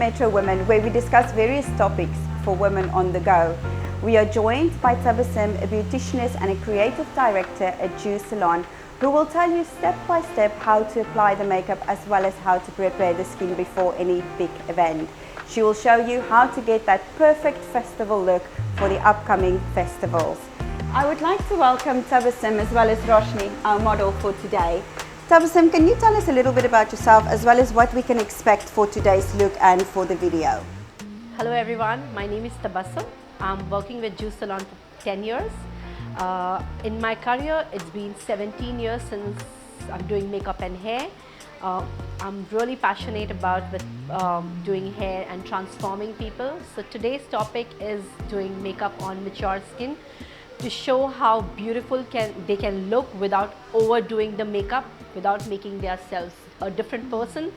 Metro Women, where we discuss various topics for women on the go. We are joined by Tabassum, a beauticianist and a creative director at Salon, who will tell you step by step how to apply the makeup as well as how to prepare the skin before any big event. She will show you how to get that perfect festival look for the upcoming festivals. I would like to welcome Tabassum as well as Roshni, our model for today. Tabassum, can you tell us a little bit about yourself as well as what we can expect for today's look and for the video? Hello everyone, my name is Tabassum. I'm working with Salon for 10 years. In my career, it's been 17 years since I'm doing makeup and hair. I'm really passionate about doing hair and transforming people. So today's topic is doing makeup on mature skin to show how beautiful they can look without overdoing the makeup, without making themselves a different person.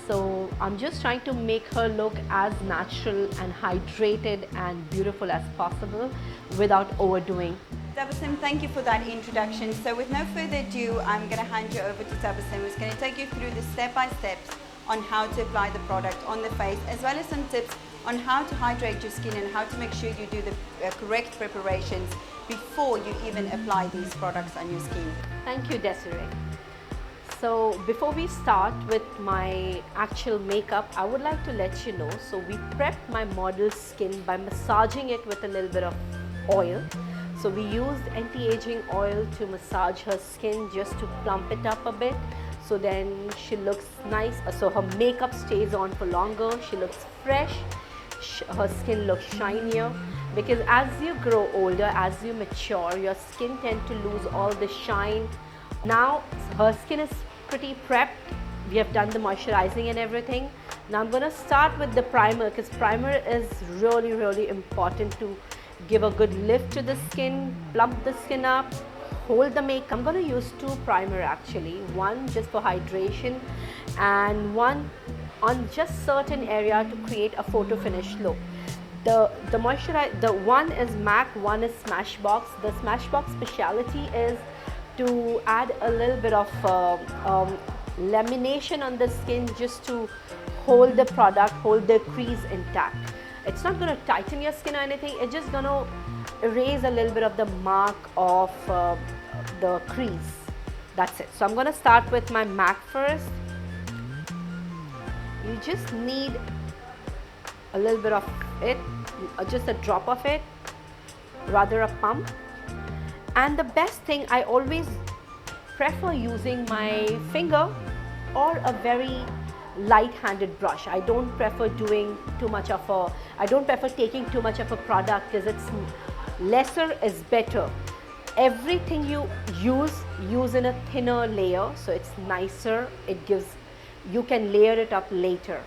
So I'm just trying to make her look as natural and hydrated and beautiful as possible without overdoing. Tabassum, thank you for that introduction. So with no further ado, I'm going to hand you over to Tabassum, who's going to take you through the step-by-steps on how to apply the product on the face, as well as some tips on how to hydrate your skin and how to make sure you do the correct preparations before you even apply these products on your skin. Thank you, Desiree. So before we start with my actual makeup, I would like to let you know, so we prep my model's skin by massaging it with a little bit of oil. So we used anti-aging oil to massage her skin just to plump it up a bit. So then she looks nice, so her makeup stays on for longer, she looks fresh, her skin looks shinier. Because as you grow older, as you mature, your skin tends to lose all the shine. Now her skin is pretty prepped, we have done the moisturizing and everything. Now I'm going to start with the primer, because primer is really important to give a good lift to the skin, plump the skin up, hold the makeup. I'm going to use two primer actually, one just for hydration and one on just certain area to create a photo finish look. The one is MAC, one is Smashbox. The Smashbox speciality is to add a little bit of lamination on the skin just to hold the product, hold the crease intact. It's not going to tighten your skin or anything, it's just going to erase a little bit of the mark of the crease. That's it. So I'm going to start with my MAC first. You just need a little bit of it, just a drop of it, rather a pump. And the best thing, I always prefer using my finger or a very light-handed brush. I don't prefer taking too much of a product, because it's lesser is better. Everything you use in a thinner layer, so it's nicer. You can layer it up later.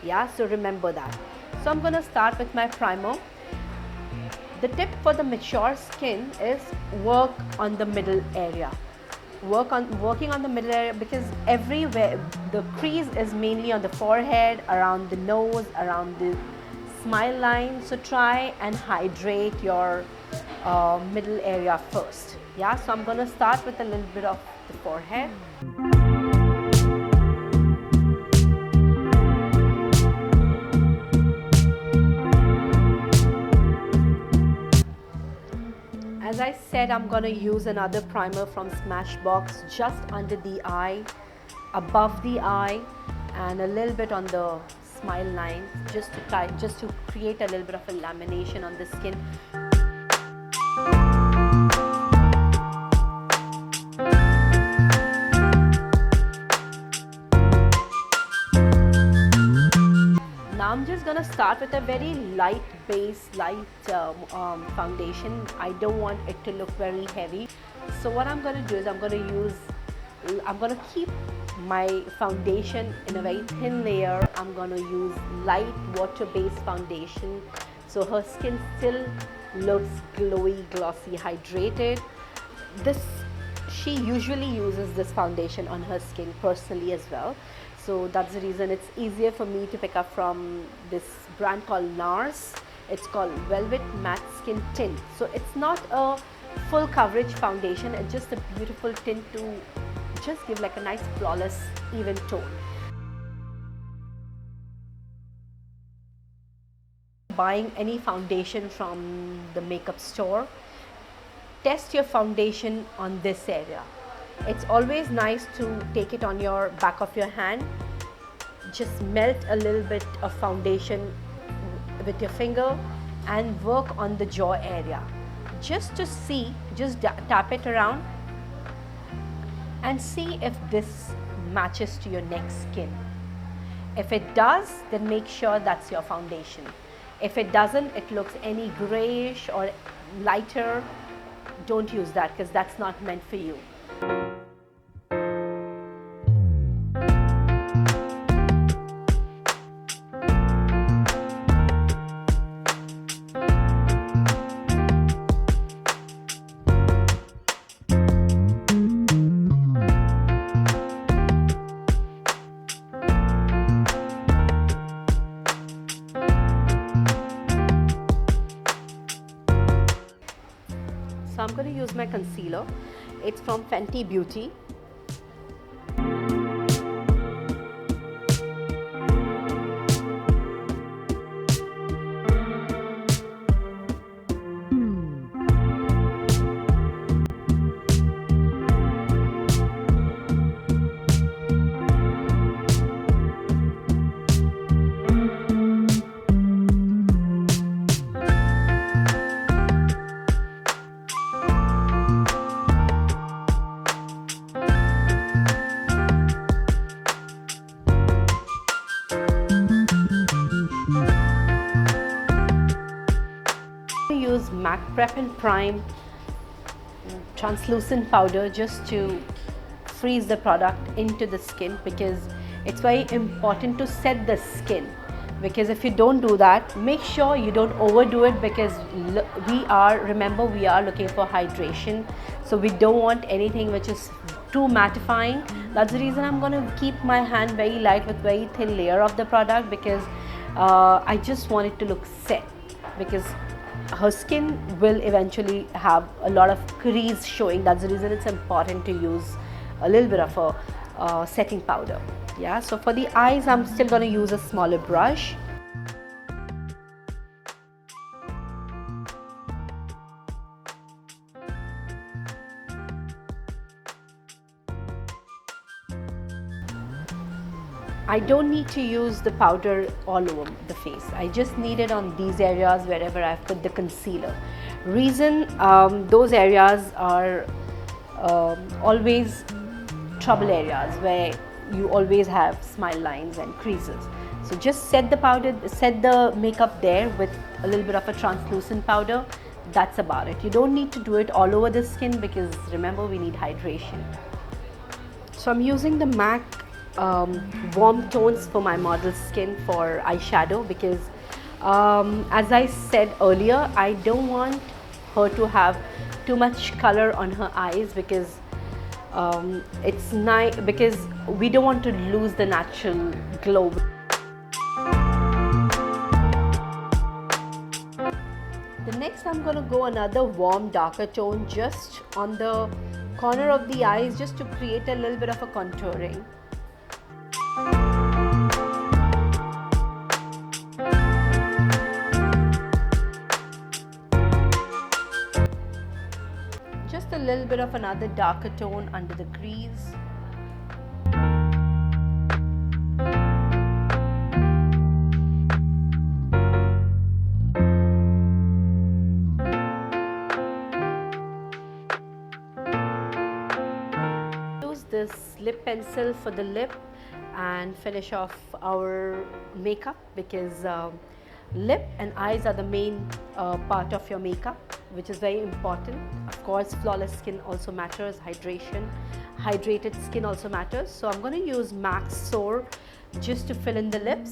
Yeah, so remember that. So I'm going to start with my primer. The tip for the mature skin is work on the middle area. Working on the middle area, because everywhere the crease is mainly on the forehead, around the nose, around the smile line. So try and hydrate your middle area first. Yeah, so I'm going to start with a little bit of the forehead. As I said, I'm going to use another primer from Smashbox just under the eye, above the eye, and a little bit on the smile line, just to create a little bit of a lamination on the skin. Now I'm just going to start with a very light base, foundation. I don't want it to look very heavy. So what I'm going to do is I'm going to keep my foundation in a very thin layer. I'm going to use light water-based foundation, so her skin still looks glowy, glossy, hydrated. She usually uses this foundation on her skin personally as well. So that's the reason it's easier for me to pick up from this brand called NARS. It's called Velvet Matte Skin Tint. So it's not a full coverage foundation, it's just a beautiful tint to just give like a nice flawless even tone. buying any foundation from the makeup store, test your foundation on this area. It's always nice to take it on your back of your hand, just melt a little bit of foundation with your finger and work on the jaw area, just to see, just tap it around and see if this matches to your neck skin. If it does, then make sure that's your foundation. If it doesn't, it looks any grayish or lighter, don't use that because that's not meant for you. So I'm going to use my concealer. It's from Fenty Beauty. Use MAC Prep and Prime translucent powder just to freeze the product into the skin, because it's very important to set the skin, because if you don't do that, make sure you don't overdo it, because remember we are looking for hydration, so we don't want anything which is too mattifying. That's the reason I'm going to keep my hand very light with very thin layer of the product, because I just want it to look set, because her skin will eventually have a lot of crease showing. That's the reason it's important to use a little bit of a setting powder. Yeah, so for the eyes, I'm still going to use a smaller brush. I don't need to use the powder all over the face. I just need it on these areas wherever I've put the concealer. Reason, those areas are always trouble areas where you always have smile lines and creases. So just set the makeup there with a little bit of a translucent powder. That's about it. You don't need to do it all over the skin, because remember we need hydration. So I'm using the MAC warm tones for my model's skin for eyeshadow, because as I said earlier, I don't want her to have too much color on her eyes, because it's nice, because we don't want to lose the natural glow. The next I'm going to go another warm darker tone just on the corner of the eyes, just to create a little bit of a contouring. Just a little bit of another darker tone under the crease. Use this lip pencil for the lip and finish off our makeup, because lip and eyes are the main part of your makeup, which is very important. Of course, flawless skin also matters, hydrated skin also matters. So I'm going to use MAC Soar just to fill in the lips.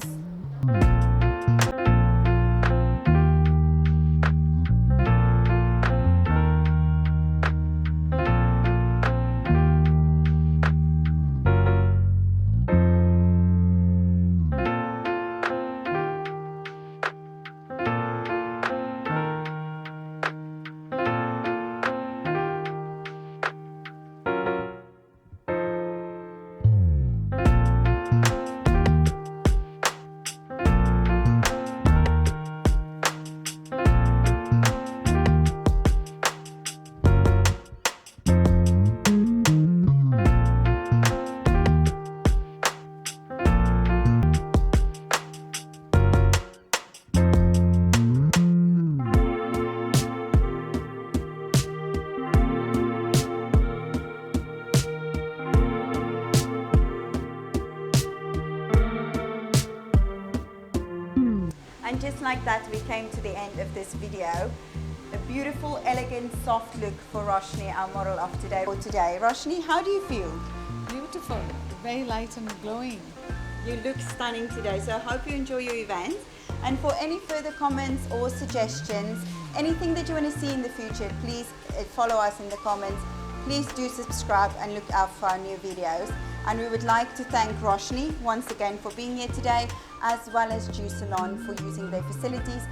just like that, we came to the end of this video. A beautiful, elegant, soft look for Roshni, our model of today. Roshni, how do you feel? Beautiful, very light and glowing. You look stunning today, so I hope you enjoy your event. And for any further comments or suggestions, anything that you want to see in the future, please follow us in the comments. Please do subscribe and look out for our new videos. And we would like to thank Roshni once again for being here today, as well as Salon for using their facilities.